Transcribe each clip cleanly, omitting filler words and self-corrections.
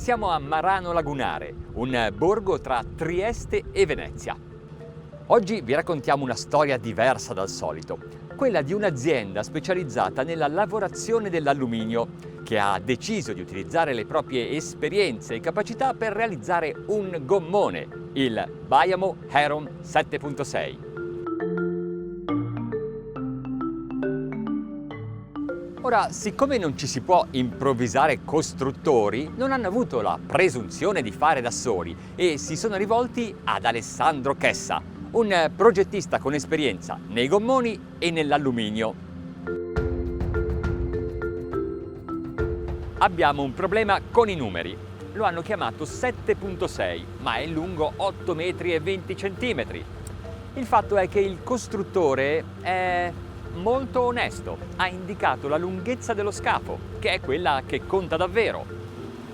Siamo a Marano Lagunare, un borgo tra Trieste e Venezia. Oggi vi raccontiamo una storia diversa dal solito, quella di un'azienda specializzata nella lavorazione dell'alluminio che ha deciso di utilizzare le proprie esperienze e capacità per realizzare un gommone, il Baiamo Heron 7.6. Ora, siccome non ci si può improvvisare costruttori, non hanno avuto la presunzione di fare da soli e si sono rivolti ad Alessandro Chessa, un progettista con esperienza nei gommoni e nell'alluminio. Abbiamo un problema con i numeri. Lo hanno chiamato 7.6, ma è lungo 8 metri e 20 centimetri. Il fatto è che il costruttore è molto onesto, ha indicato la lunghezza dello scafo, che è quella che conta davvero.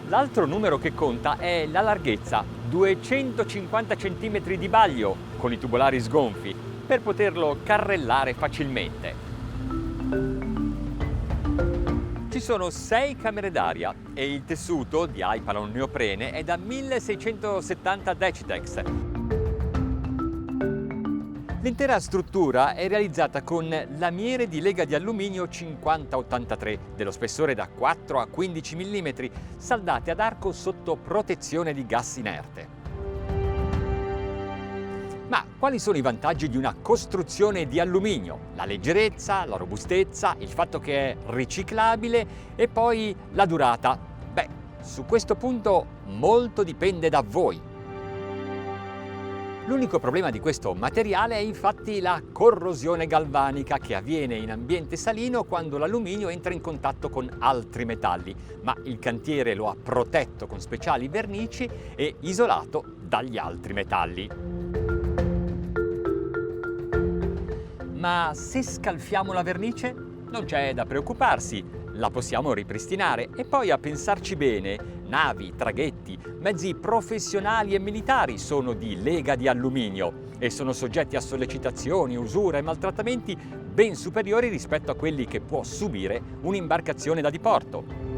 L'altro numero che conta è la larghezza, 250 cm di baglio con i tubolari sgonfi, per poterlo carrellare facilmente. Ci sono 6 camere d'aria e il tessuto di Hypalon neoprene è da 1670 Decitex. L'intera struttura è realizzata con lamiere di lega di alluminio 5083 dello spessore da 4 a 15 mm, saldate ad arco sotto protezione di gas inerte. Ma quali sono i vantaggi di una costruzione di alluminio? La leggerezza, la robustezza, il fatto che è riciclabile e poi la durata? Beh, su questo punto molto dipende da voi. L'unico problema di questo materiale è infatti la corrosione galvanica che avviene in ambiente salino quando l'alluminio entra in contatto con altri metalli, ma il cantiere lo ha protetto con speciali vernici e isolato dagli altri metalli. Ma se scalfiamo la vernice? Non c'è da preoccuparsi, la possiamo ripristinare e poi a pensarci bene, navi, traghetti, mezzi professionali e militari sono di lega di alluminio e sono soggetti a sollecitazioni, usura e maltrattamenti ben superiori rispetto a quelli che può subire un'imbarcazione da diporto.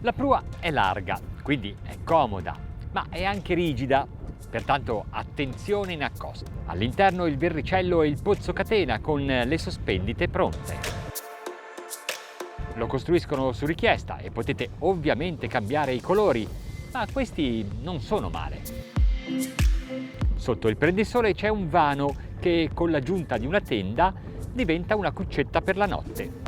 La prua è larga, quindi è comoda, ma è anche rigida, pertanto attenzione in accosto. All'interno il verricello e il pozzo catena con le sospendite pronte. Lo costruiscono su richiesta e potete ovviamente cambiare i colori, ma questi non sono male. Sotto il prendisole c'è un vano che con l'aggiunta di una tenda diventa una cuccetta per la notte.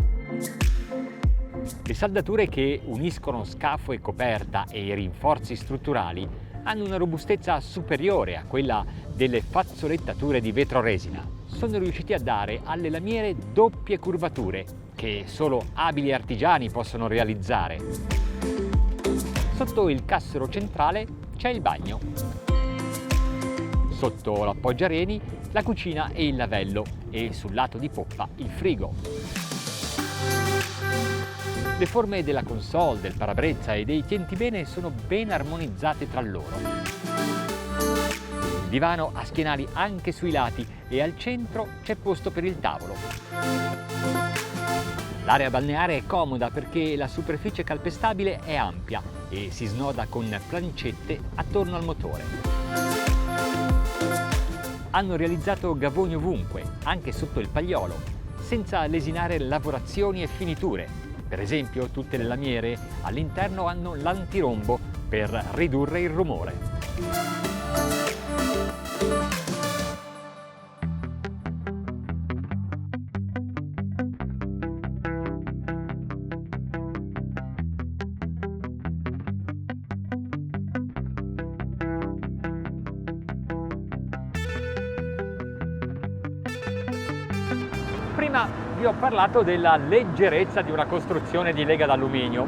Le saldature che uniscono scafo e coperta e i rinforzi strutturali hanno una robustezza superiore a quella delle fazzolettature di vetro resina. Sono riusciti a dare alle lamiere doppie curvature che solo abili artigiani possono realizzare. Sotto il cassero centrale c'è il bagno. Sotto l'appoggiareni la cucina e il lavello e sul lato di poppa il frigo. Le forme della console, del parabrezza e dei tientibene sono ben armonizzate tra loro. Il divano ha schienali anche sui lati e al centro c'è posto per il tavolo. L'area balneare è comoda perché la superficie calpestabile è ampia e si snoda con plancette attorno al motore. Hanno realizzato gavoni ovunque, anche sotto il pagliolo, senza lesinare lavorazioni e finiture. Per esempio, tutte le lamiere all'interno hanno l'antirombo per ridurre il rumore. Prima vi ho parlato della leggerezza di una costruzione di lega d'alluminio.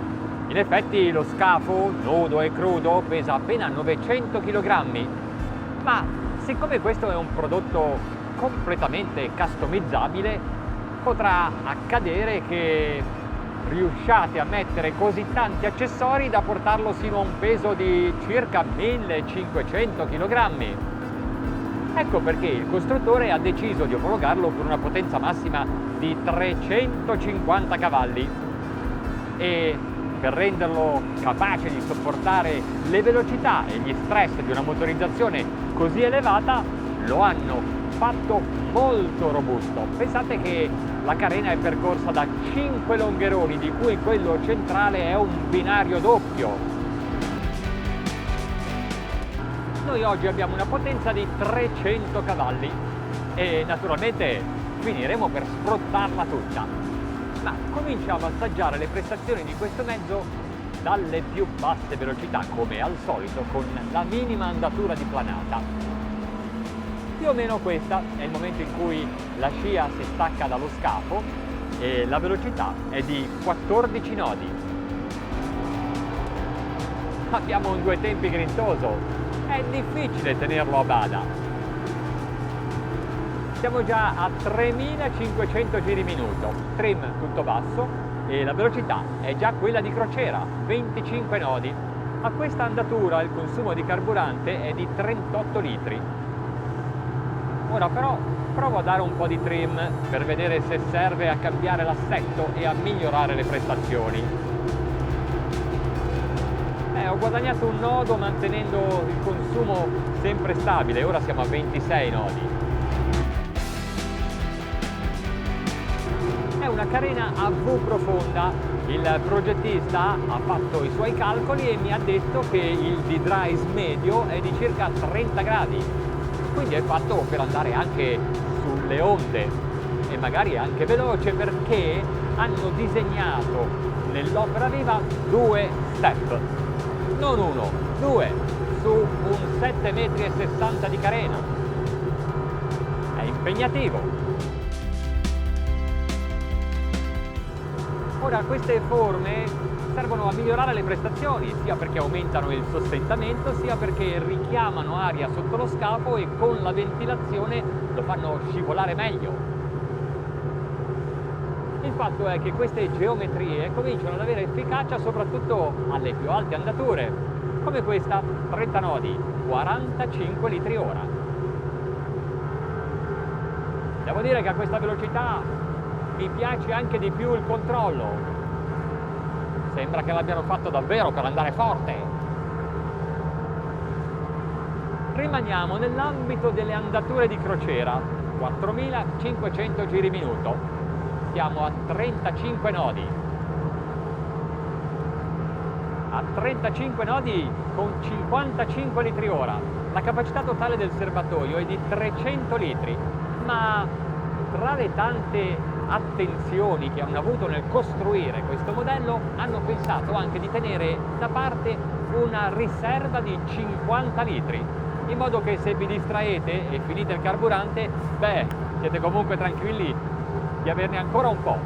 In effetti lo scafo, nudo e crudo, pesa appena 900 kg, ma siccome questo è un prodotto completamente customizzabile, potrà accadere che riusciate a mettere così tanti accessori da portarlo sino a un peso di circa 1500 kg. Ecco perché il costruttore ha deciso di omologarlo con una potenza massima di 350 cavalli e per renderlo capace di sopportare le velocità e gli stress di una motorizzazione così elevata lo hanno fatto molto robusto. Pensate che la carena è percorsa da 5 longheroni, di cui quello centrale è un binario doppio. Noi oggi abbiamo una potenza di 300 cavalli e naturalmente finiremo per sfruttarla tutta. Ma cominciamo a assaggiare le prestazioni di questo mezzo dalle più basse velocità, come al solito, con la minima andatura di planata. Più o meno questa è il momento in cui la scia si stacca dallo scafo e la velocità è di 14 nodi. Abbiamo un due tempi grintoso, è difficile tenerlo a bada. Siamo già a 3500 giri minuto, trim tutto basso e la velocità è già quella di crociera, 25 nodi. A questa andatura il consumo di carburante è di 38 litri. Ora però provo a dare un po' di trim per vedere se serve a cambiare l'assetto e a migliorare le prestazioni. Ho guadagnato un nodo mantenendo il consumo sempre stabile, ora siamo a 26 nodi. È una carena a V profonda, il progettista ha fatto i suoi calcoli e mi ha detto che il D-Drive medio è di circa 30 gradi, quindi è fatto per andare anche sulle onde e magari anche veloce, perché hanno disegnato nell'opera viva due step, non uno, due, su un 7,60 metri di carena. È impegnativo. Ora queste forme servono a migliorare le prestazioni, sia perché aumentano il sostentamento, sia perché richiamano aria sotto lo scafo e con la ventilazione lo fanno scivolare meglio. Il fatto è che queste geometrie cominciano ad avere efficacia soprattutto alle più alte andature, come questa, 30 nodi, 45 litri ora. Devo dire che a questa velocità mi piace anche di più il controllo. Sembra che l'abbiano fatto davvero per andare forte. Rimaniamo nell'ambito delle andature di crociera, 4500 giri minuto. Siamo a 35 nodi. A 35 nodi con 55 litri ora. La capacità totale del serbatoio è di 300 litri, ma tra le tante attenzioni che hanno avuto nel costruire questo modello, hanno pensato anche di tenere da parte una riserva di 50 litri, in modo che se vi distraete e finite il carburante, siete comunque tranquilli di averne ancora un po'.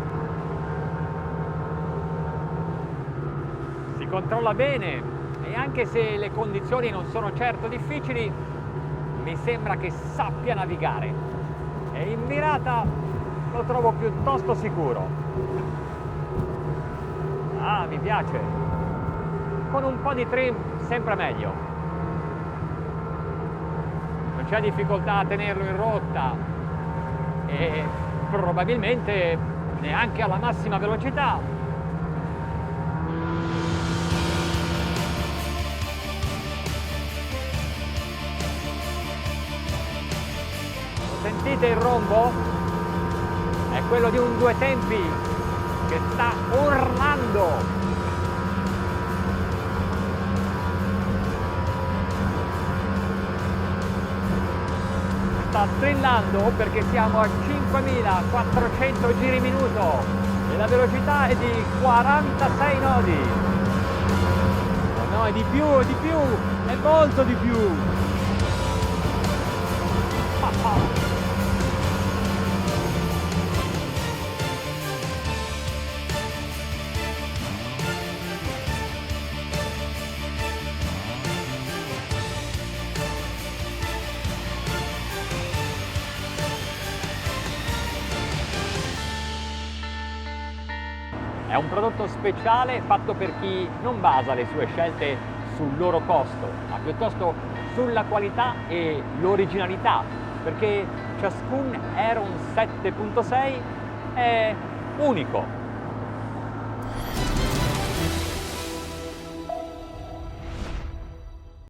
Si controlla bene e anche se le condizioni non sono certo difficili, mi sembra che sappia navigare. E in virata lo trovo piuttosto sicuro. Mi piace. Con un po' di trim sempre meglio. Non c'è difficoltà a tenerlo in rotta e probabilmente neanche alla massima velocità. Sentite il rombo? È quello di un due tempi che sta urlando. Sta strillando perché siamo a 5400 giri minuto e la velocità è di 46 nodi. No, è di più, è molto di più. È un prodotto speciale fatto per chi non basa le sue scelte sul loro costo, ma piuttosto sulla qualità e l'originalità, perché ciascun Aeron 7.6 è unico.